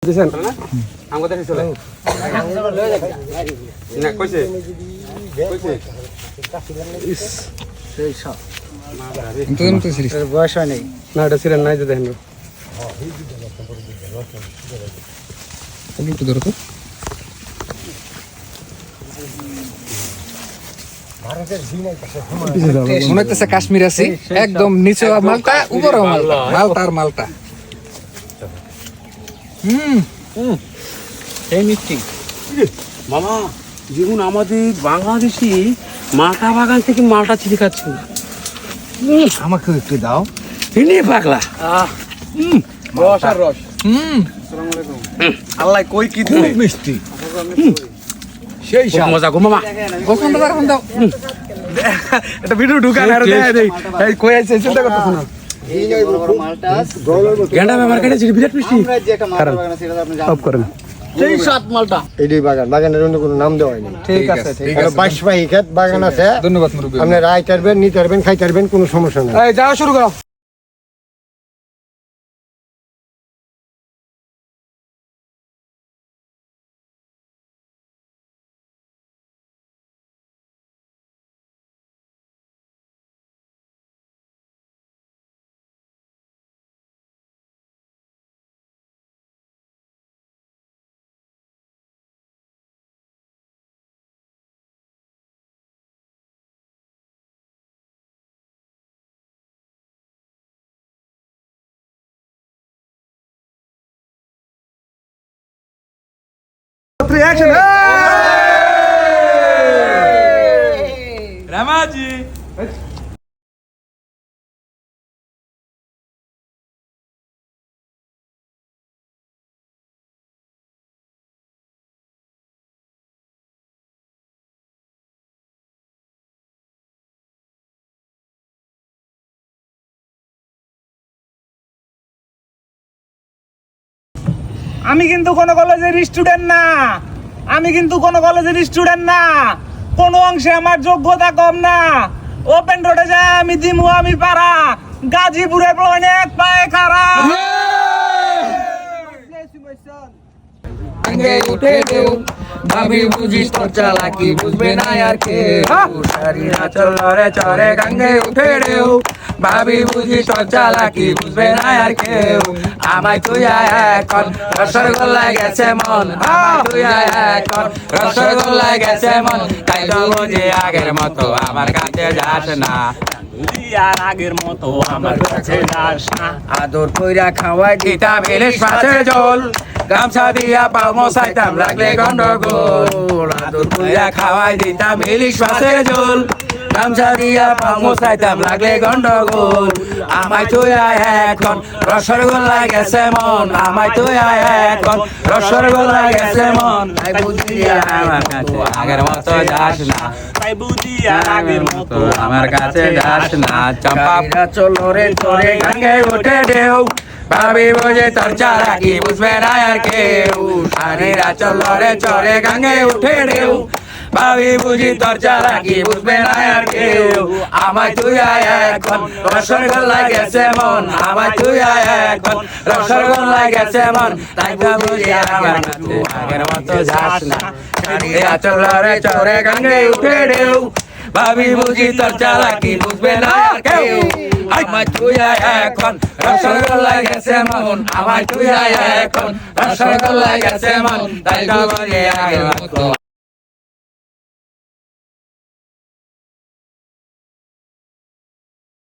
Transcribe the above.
দিছেন আমগো দেখি চলে না কইছে কইছে ইস সেই সব কিন্তু সিরিজ বয়স হয় নাই না এটা সিরিজ নাই যে দেখেন একটু ধরো তো মনে হচ্ছে কাশ্মীর আছে একদম নিচে মালটা উপরে মালটা এই মিষ্টি মামা যেমন আমাদের বাংলাদেশি মালটা বাগান থেকে মালটা চিনি খাচ্ছি আমাকে একটু দাও এনে পাগলা রস আর রস আসসালামু আলাইকুম আল্লাহ কই কি দিলে মিষ্টি সেই মজা গো মামা গোসনটা রাখুন দাও এটা ভিডিও ঢুকান আর দেই এই কই আছে চিন্তা করতেছ না গেন্ডা মেমার কাছে চিনি বিরাট মিষ্টি অফ করেন সেই সাত মালটা এইটাই বাগানের অন্য কোনো নাম দেওয়া হয়নি। ঠিক আছে ঠিক আছে বাইশবাহী ক্ষেত বাগান আছে। ধন্যবাদ মুরব্বি আপনি রায় চারবেন নিতে পারবেন খাইতে পারবেন কোনো সমস্যা নেই। এই যাও শুরু করো reaction রামাজি আমি কিন্তু কোন কলেজের স্টুডেন্ট না কোন অংশে আমার যোগ্যতা কম না ওপেন রোডে যায় আমি দিমু আমি পারা গাজীপুরে অনেক পায়ে খারা উঠে দেও ভাবি বুঝিস তোর চালাকি বুঝবে না আর কে সারিরা চলরে চরে গঙ্গে উঠে দেও ভাবি বুঝিস তোর চালাকি বুঝবে না আর কেউ আমায় তুই এখন রসগোল্লায় গেছে মন আমায় তুই এখন রসগোল্লায় গেছে মন তাই তো বুঝি আগের মতো আমার কাছে যাস না আর আগের মতো আমার কাছে যাস না আদর কইরা খাওয়াই দিতাম ইলিশ মাছের ঝোল গামছা দিয়া পাও মশাইতাম লাগলে গন্ডগোল আদর কইরা খাওয়াই দিতাম ইলিশ মাছের ঝোল গামছা দিয়া পাও মশাইতাম লাগলে গন্ডগোল আমায় তুই এখন রসগোল্লায় গেছে মন আমায় তুই এখন রসগোল্লায় গেছে মন তাই বুঝি আমার কাছে আগের মতো যাস না তাই বুঝি আগের মতো আমার কাছে যাস না চম্পা চলো রে চলে গঙ্গে উঠে দেও ভাবি বুঝে তোর চালাকি বুঝবে না আর কেউ সারিরা চলো রে চলে গঙ্গে উঠে দেও ভাবি বুঝি তোর চালাকি বুঝবে না আর কেউ আমায় তুই এখন রসগোল্লায় গেছে মন আমায় তুই এখন রসগোল্লায় গেছে মন তাই তো বুঝি আমার কাছে আগের মতো যাস না সারিরা চলো রে চলে গঙ্গে উঠে দেও ভাবি বুঝি তোর চালাকি বুঝবে না আর কেউ আমায় তুই এখন রসগোল্লায় গেছে মন আমায় তুই এখন রসগোল্লায় গেছে মন তাই তো বুঝি আগের মতো